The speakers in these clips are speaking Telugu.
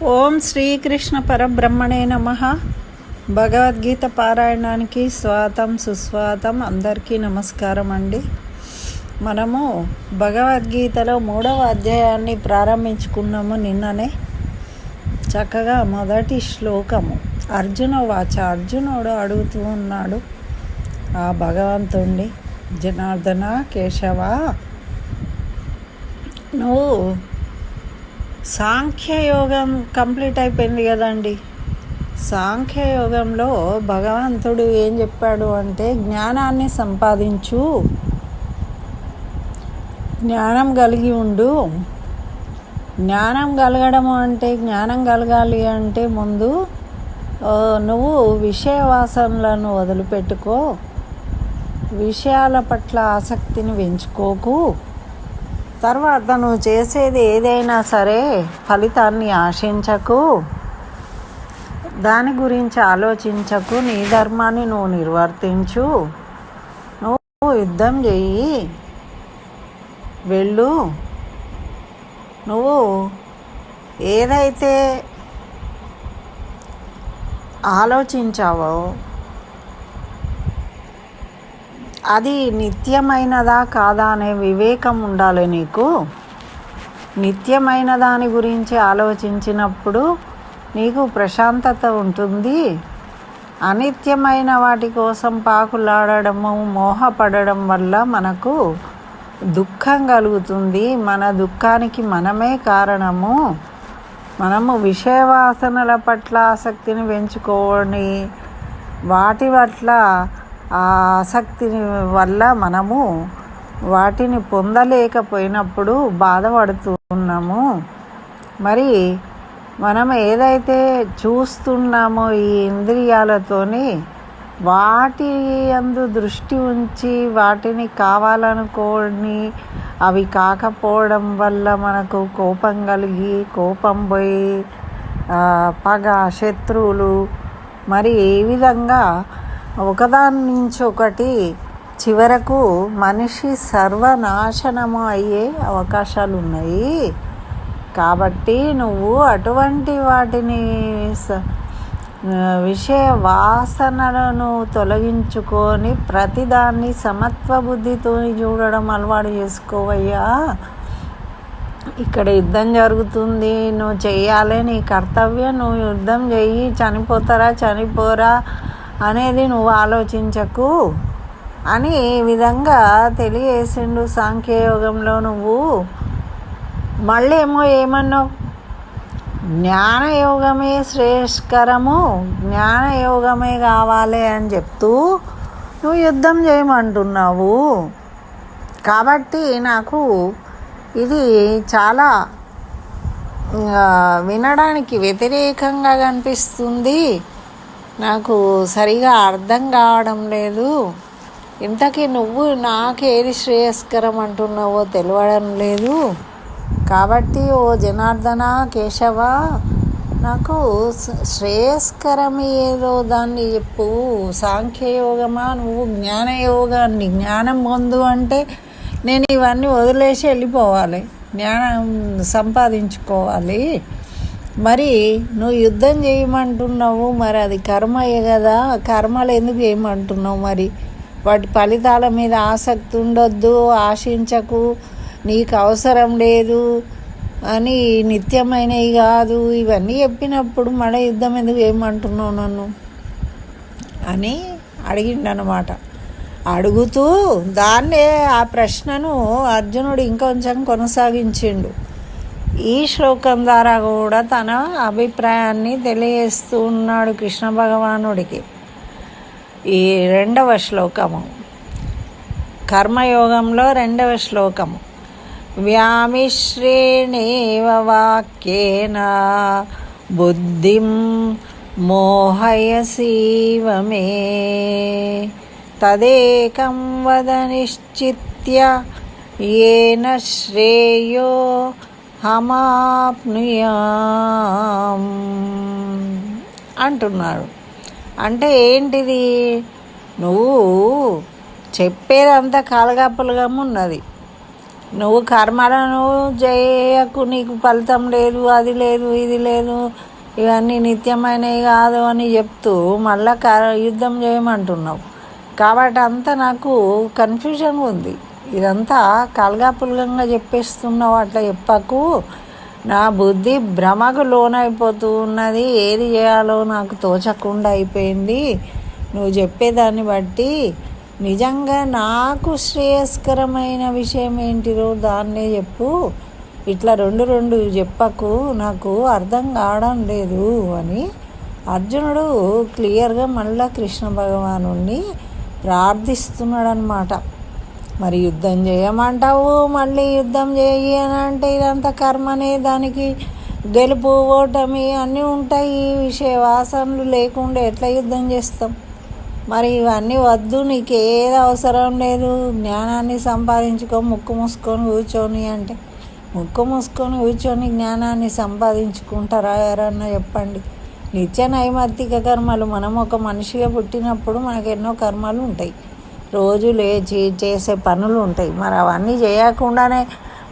ఓం శ్రీకృష్ణ పరబ్రహ్మణే నమః. భగవద్గీత పారాయణానికి స్వాగతం సుస్వాగతం. అందరికీ నమస్కారం అండి. మనము భగవద్గీతలో 3వ అధ్యాయాన్ని ప్రారంభించుకున్నాము నిన్ననే. చక్కగా మొదటి శ్లోకము అర్జునవాచ. అర్జునుడు అడుగుతూ ఉన్నాడు ఆ భగవంతుణ్ణి, జనార్దన కేశవ, నువ్వు సాంఖ్యయోగం కంప్లీట్ అయిపోయింది కదండి. సాంఖ్యయోగంలో భగవంతుడు ఏం చెప్పాడు అంటే, జ్ఞానాన్ని సంపాదించు, జ్ఞానం కలిగి ఉండు. జ్ఞానం కలగడము అంటే, జ్ఞానం కలగాలి అంటే ముందు నువ్వు విషయ వాసనలను వదిలిపెట్టుకో, విషయాల పట్ల ఆసక్తిని పెంచుకోకు. తర్వాత నువ్వు చేసేది ఏదైనా సరే ఫలితాన్ని ఆశించకు, దాని గురించి ఆలోచించకు, నీ ధర్మాన్ని నువ్వు నిర్వర్తించు, నువ్వు యుద్ధం చెయ్యి, వెళ్ళు. నువ్వు ఏదైతే ఆలోచించావో అది నిత్యమైనదా కాదా అనే వివేకం ఉండాలి నీకు. నిత్యమైన దాని గురించి ఆలోచించినప్పుడు నీకు ప్రశాంతత ఉంటుంది. అనిత్యమైన వాటి కోసం పాకులాడడము, మోహపడడం వల్ల మనకు దుఃఖం కలుగుతుంది. మన దుఃఖానికి మనమే కారణము. మనము విషయవాసనల పట్ల ఆసక్తిని పెంచుకొని వాటి పట్ల ఆ ఆసక్తి వల్ల మనము వాటిని పొందలేకపోయినప్పుడు బాధపడుతున్నాము. మరి మనం ఏదైతే చూస్తున్నామో ఈ ఇంద్రియాలతోని వాటి యందు దృష్టి ఉంచి వాటిని కావాలనుకోని అవి కాకపోవడం వల్ల మనకు కోపం కలిగి, కోపం పోయి పగ, శత్రువులు, మరి ఏ విధంగా ఒకదాని నుంచి ఒకటి చివరకు మనిషి సర్వనాశనము అయ్యే అవకాశాలు ఉన్నాయి. కాబట్టి నువ్వు అటువంటి వాటిని విషయ వాసనలను తొలగించుకొని ప్రతిదాన్ని సమత్వ బుద్ధితో చూడడం అలవాటు చేసుకోవయ్యా. ఇక్కడ యుద్ధం జరుగుతుంది, నువ్వు చెయ్యాలి, నీ కర్తవ్యం, నువ్వు యుద్ధం చెయ్యి, చనిపోతారా చనిపోరా అనేది నువ్వు ఆలోచించకు అని ఈ విధంగా తెలియజేసిండు సాంఖ్యయోగంలో. నువ్వు మళ్ళీ ఏమన్నావు, జ్ఞానయోగమే శ్రేయస్కరము, జ్ఞానయోగమే కావాలి అని చెప్తూ నువ్వు యుద్ధం చేయమంటున్నావు. కాబట్టి నాకు ఇది చాలా వినడానికి వ్యతిరేకంగా కనిపిస్తుంది. నాకు సరిగా అర్థం కావడం లేదు. ఇంతకీ నువ్వు నాకేది శ్రేయస్కరం అంటున్నావో తెలియడం లేదు. కాబట్టి ఓ జనార్దన కేశవ, నాకు శ్రేయస్కరం ఏదో దాన్ని చెప్పు. సాంఖ్యయోగమా, నువ్వు జ్ఞానయోగాన్ని, జ్ఞానం పొందు అంటే నేను ఇవన్నీ వదిలేసి వెళ్ళిపోవాలి, జ్ఞానం సంపాదించుకోవాలి. మరి నువ్వు యుద్ధం చేయమంటున్నావు, మరి అది కర్మయే కదా. కర్మలు ఎందుకు చేయమంటున్నావు? మరి వాటి ఫలితాల మీద ఆసక్తి ఉండొద్దు, ఆశించకు, నీకు అవసరం లేదు అని, నిత్యమైనవి కాదు ఇవన్నీ చెప్పినప్పుడు మళ్ళీ యుద్ధం ఎందుకు చేయమంటున్నావు నన్ను అని అడిగిండనమాట. అడుగుతూ దాన్నే ఆ ప్రశ్నను అర్జునుడు ఇంకొంచెం కొనసాగించిండు. ఈ శ్లోకం ద్వారా కూడా తన అభిప్రాయాన్ని తెలియజేస్తూ ఉన్నాడు కృష్ణ భగవానుడికి. ఈ 2వ శ్లోకము, కర్మయోగంలో 2వ శ్లోకము, వ్యామిశ్రేణేవ వాక్యేన బుద్ధిం మోహయసీవ మే తదేకం వద నిశ్చిత్య ఏన శ్రేయో హమాప్నుయాం అంటున్నాడు. అంటే ఏంటిది? నువ్వు చెప్పేదంతా కాలగాపలుగా ఉన్నది. నువ్వు కర్మలను చేయకు, నీకు ఫలితం లేదు, అది లేదు, ఇది లేదు, ఇవన్నీ నిత్యమైనవి కాదు అని చెప్తూ మళ్ళా యుద్ధం చేయమంటున్నావు. కాబట్టి అంతా నాకు కన్ఫ్యూజన్ ఉంది. ఇదంతా కలగాపులగంగా చెప్పేస్తున్నావు. అట్లా చెప్పకు. నా బుద్ధి భ్రమకు లోనైపోతూ ఉన్నది. ఏది చేయాలో నాకు తోచకుండా అయిపోయింది. నువ్వు చెప్పేదాన్ని బట్టి నిజంగా నాకు శ్రేయస్కరమైన విషయం ఏంటిదో దాన్నే చెప్పు. ఇట్లా రెండు చెప్పకు, నాకు అర్థం కావడం లేదు అని అర్జునుడు క్లియర్గా మళ్ళా కృష్ణ భగవాను ప్రార్థిస్తున్నాడు అన్నమాట. మరి యుద్ధం చేయమంటావు, మళ్ళీ యుద్ధం చేయి అని అంటే ఇదంతా కర్మనే, దానికి గెలుపు ఓటమి అన్నీ ఉంటాయి. ఈ విషయ వాసనలు లేకుండా ఎట్లా యుద్ధం చేస్తాం? మరి ఇవన్నీ వద్దు, నీకు ఏది అవసరం లేదు, జ్ఞానాన్ని సంపాదించుకో, ముక్కు మూసుకొని కూర్చొని అంటే ముక్కు మూసుకొని కూర్చొని జ్ఞానాన్ని సంపాదించుకుంటారా ఎవరన్నా చెప్పండి? నిత్య నైమిత్తిక కర్మలు. మనం ఒక మనిషిగా పుట్టినప్పుడు మనకు ఎన్నో కర్మలు ఉంటాయి, రోజు లేచి చేసే పనులు ఉంటాయి. మరి అవన్నీ చేయకుండానే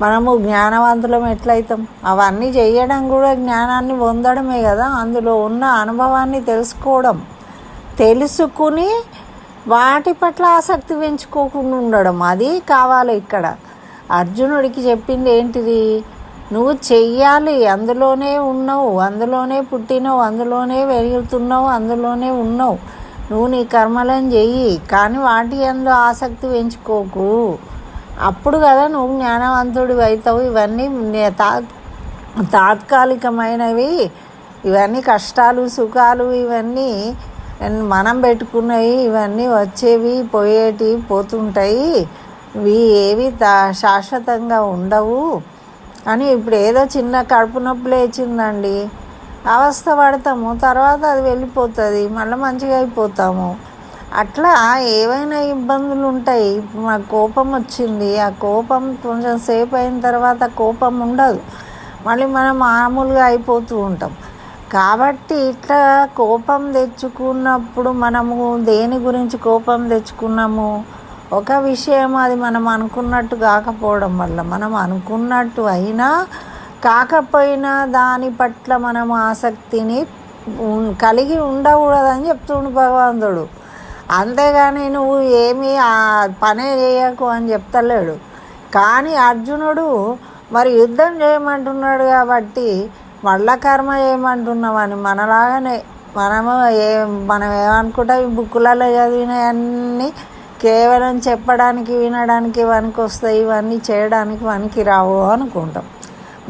మనము జ్ఞానవంతులం ఎట్లయితాం? అవన్నీ చేయడం కూడా జ్ఞానాన్ని పొందడమే కదా. అందులో ఉన్న అనుభవాన్ని తెలుసుకుని వాటి పట్ల ఆసక్తి పెంచుకోకుండా ఉండడం, అది కావాలి ఇక్కడ. అర్జునుడికి చెప్పింది ఏంటిది? నువ్వు చెయ్యాలి, అందులోనే ఉన్నావు, అందులోనే పుట్టినవు, అందులోనే పెరుగుతున్నావు, అందులోనే ఉన్నావు. నువ్వు నీ కర్మలను చెయ్యి, కానీ వాటి యందు ఆసక్తి పెంచుకోకు. అప్పుడు కదా నువ్వు జ్ఞానవంతుడి అవుతావు. ఇవన్నీ తాత్కాలికమైనవి. ఇవన్నీ కష్టాలు సుఖాలు, ఇవన్నీ మనం పెట్టుకున్నవి. ఇవన్నీ వచ్చేవి పోయేటివి పోతుంటాయి. ఇవి ఏవి శాశ్వతంగా ఉండవు అని. ఇప్పుడు ఏదో చిన్న కడుపు నొప్పి లేచిందండి, అవస్థ పడతాము, తర్వాత అది వెళ్ళిపోతుంది, మళ్ళీ మంచిగా అయిపోతాము. అట్లా ఏవైనా ఇబ్బందులు ఉంటాయి. ఇప్పుడు నాకు కోపం వచ్చింది, ఆ కోపం కొంచెం సేపు అయిన తర్వాత కోపం ఉండదు, మళ్ళీ మనం మామూలుగా అయిపోతూ ఉంటాం. కాబట్టి ఇట్లా కోపం తెచ్చుకున్నప్పుడు మనము దేని గురించి కోపం తెచ్చుకున్నాము? ఒక విషయం అది మనం అనుకున్నట్టు కాకపోవడం వల్ల, మనం అనుకున్నట్టు అయినా కాకపోయినా దాని పట్ల మనం ఆసక్తిని కలిగి ఉండకూడదని చెప్తుండు భగవంతుడు. అంతేగాని నువ్వు ఏమీ ఆ పనే చేయకు అని చెప్తలేడు. కానీ అర్జునుడు మరి యుద్ధం చేయమంటున్నాడు కాబట్టి మళ్ళా కర్మ చేయమంటున్నామని మనలాగానే మనం ఏమనుకుంటా, ఈ బుక్కులలో చదివినవన్నీ కేవలం చెప్పడానికి వినడానికి పనికి వస్తాయి, ఇవన్నీ చేయడానికి పనికి రావు అనుకుంటాం.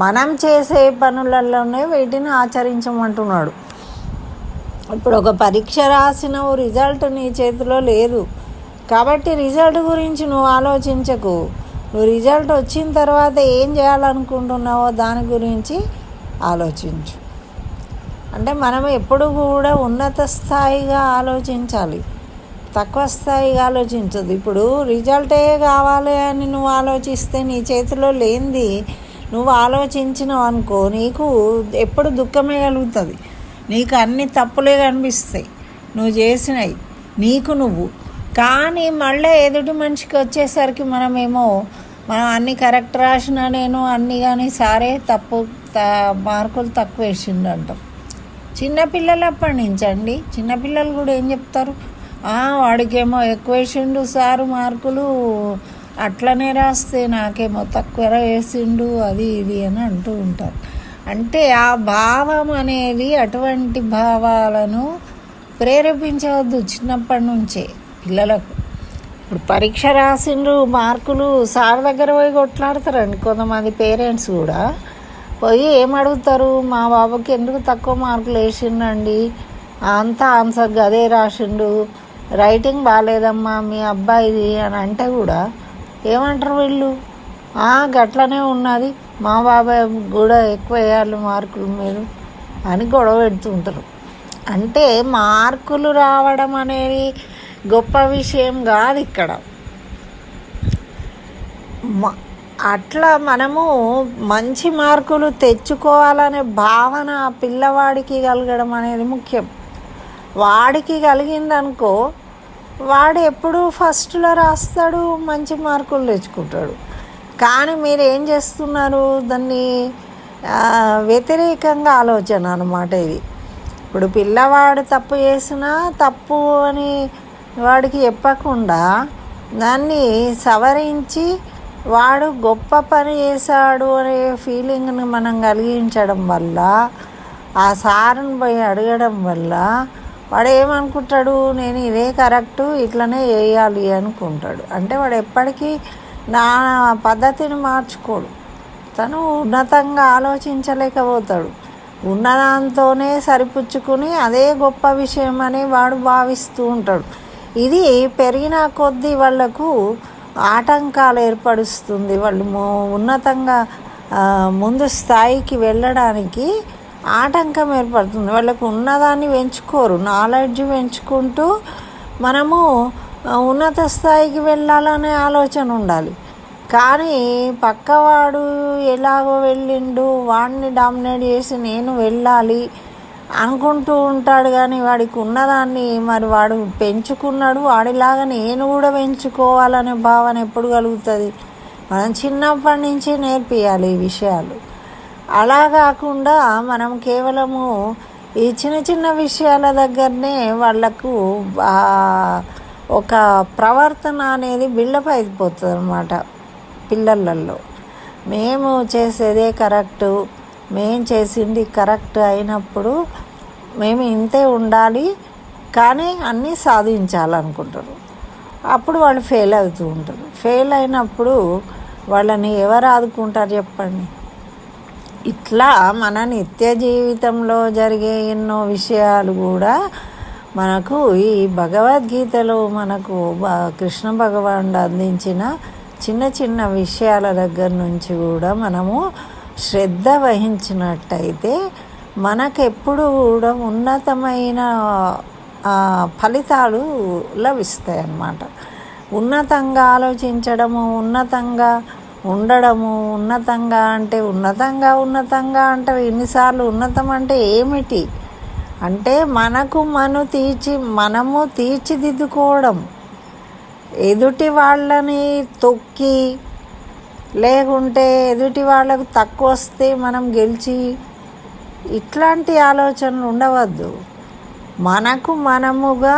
మనం చేసే పనులలోనే వీటిని ఆచరించమంటున్నాడు. ఇప్పుడు ఒక పరీక్ష రాసినవు, రిజల్ట్ నీ చేతిలో లేదు కాబట్టి రిజల్ట్ గురించి నువ్వు ఆలోచించకు. నువ్వు రిజల్ట్ వచ్చిన తర్వాత ఏం చేయాలనుకుంటున్నావో దాని గురించి ఆలోచించు. అంటే మనం ఎప్పుడు కూడా ఉన్నత స్థాయిగా ఆలోచించాలి, తక్కువ స్థాయిగా ఆలోచించదు. ఇప్పుడు రిజల్టే కావాలి అని నువ్వు ఆలోచిస్తే నీ చేతిలో లేనిది నువ్వు ఆలోచించినావు అనుకో, నీకు ఎప్పుడు దుఃఖమే కలుగుతుంది. నీకు అన్ని తప్పులే కనిపిస్తాయి నువ్వు చేసినవి, నువ్వు. కానీ మళ్ళీ ఎదుటి మనిషికి వచ్చేసరికి మనం అన్నీ కరెక్ట్ రాసినా నేను అన్నీ కానీ సారే మార్కులు తక్కువ వేసిండు అంటాం. చిన్నపిల్లలు అప్పటి నుంచి అండి, చిన్నపిల్లలు కూడా ఏం చెప్తారు, వాడికేమో ఎక్కువ వేసిండు సారు మార్కులు, అట్లనే రాస్తే నాకేమో తక్కువ వేసిండు, అది ఇది అని అంటూ ఉంటారు. అంటే ఆ భావం అనేది, అటువంటి భావాలను ప్రేరేపించవద్దు చిన్నప్పటి నుంచే పిల్లలకు. ఇప్పుడు పరీక్ష రాసిండ్రు, మార్కులు సార్ దగ్గర పోయి కొట్లాడతారండి కొంతమంది పేరెంట్స్ కూడా. పోయి ఏమడుగుతారు, మా బాబుకి ఎందుకు తక్కువ మార్కులు వేసిండండి, అంతా ఆన్సర్ అదే రాసిండు, రైటింగ్ బాగాలేదమ్మా మీ అబ్బాయిది అని అంటే కూడా ఏమంటారు వీళ్ళు, గట్లనే ఉన్నది, మా బాబాయ్ కూడా ఎక్కువ వేయాలి మార్కులు మీరు అని గొడవ పెడుతుంటారు. అంటే మార్కులు రావడం అనేది గొప్ప విషయం కాదు ఇక్కడ. అట్లా మనము మంచి మార్కులు తెచ్చుకోవాలనే భావన ఆ పిల్లవాడికి కలగడం అనేది ముఖ్యం. వాడికి కలిగిందనుకో, వాడు ఎప్పుడు ఫస్ట్లో రాస్తాడు, మంచి మార్కులు తెచ్చుకుంటాడు. కానీ మీరు ఏం చేస్తున్నారు, దాన్ని వ్యతిరేకంగా ఆలోచన అన్నమాట ఇది. ఇప్పుడు పిల్లవాడు తప్పు చేసినా తప్పు అని వాడికి చెప్పకుండా దాన్ని సవరించి వాడు గొప్ప పని చేశాడు అనే ఫీలింగ్ని మనం కలిగించడం వల్ల, ఆ సార్ని పోయి అడగడం వల్ల వాడు ఏమనుకుంటాడు, నేను ఇదే కరెక్టు, ఇట్లనే చేయాలి అనుకుంటాడు. అంటే వాడు ఎప్పటికీ నా పద్ధతిని మార్చుకోడు, తను ఉన్నతంగా ఆలోచించలేకపోతాడు. ఉన్నదాంతోనే సరిపుచ్చుకుని అదే గొప్ప విషయం అని వాడు భావిస్తూ ఉంటాడు. ఇది పెరిగిన కొద్దీ వాళ్లకు ఆటంకాలు ఏర్పరుస్తుంది. వాళ్ళు ఉన్నతంగా ముందు స్థాయికి వెళ్ళడానికి ఆటంకం ఏర్పడుతుంది. వాళ్ళకు ఉన్నదాన్ని పెంచుకోరు, నాలెడ్జ్ పెంచుకుంటూ మనము ఉన్నత స్థాయికి వెళ్ళాలనే ఆలోచన ఉండాలి. కానీ పక్కవాడు ఎలాగో వెళ్ళిండు, వాడిని డామినేట్ చేసి నేను వెళ్ళాలి అనుకుంటూ ఉంటాడు. కానీ వాడికి ఉన్నదాన్ని మరి వాడు పెంచుకున్నాడు, వాడిలాగా నేను కూడా పెంచుకోవాలనే భావన ఎప్పుడు కలుగుతుంది? మనం చిన్నప్పటి నుంచి నేర్పియాలి ఈ విషయాలు. అలా కాకుండా మనం కేవలము ఈ చిన్న చిన్న విషయాల దగ్గరనే వాళ్లకు ఒక ప్రవర్తన అనేది బిల్డప్ అయిపోతుంది అన్నమాట పిల్లలలో. మేము చేసేదే కరెక్టు, మేము చేసింది కరెక్ట్ అయినప్పుడు మేము ఇంతే ఉండాలి, కానీ అన్నీ సాధించాలనుకుంటారు. అప్పుడు వాళ్ళు ఫెయిల్ అవుతూ ఉంటారు. ఫెయిల్ అయినప్పుడు వాళ్ళని ఎవరు ఆదుకుంటారు చెప్పండి? ఇట్లా మన నిత్య జీవితంలో జరిగే ఎన్నో విషయాలు కూడా మనకు ఈ భగవద్గీతలో మనకు కృష్ణ భగవానుడు అందించిన చిన్న చిన్న విషయాల దగ్గర నుంచి కూడా మనము శ్రద్ధ వహించినట్టయితే మనకెప్పుడు కూడా ఉన్నతమైన ఫలితాలు లభిస్తాయి అన్నమాట. ఉన్నతంగా ఆలోచించడము, ఉన్నతంగా ఉండడము. ఉన్నతంగా అంటే ఉన్నతంగా అంటే ఎన్నిసార్లు ఉన్నతం అంటే ఏమిటి అంటే మనము తీర్చిదిద్దుకోవడం, ఎదుటి వాళ్ళని తొక్కి లేకుంటే ఎదుటి వాళ్ళకు తక్కువ వస్తే మనం గెలిచి ఇట్లాంటి ఆలోచనలు ఉండవద్దు. మనకు మనముగా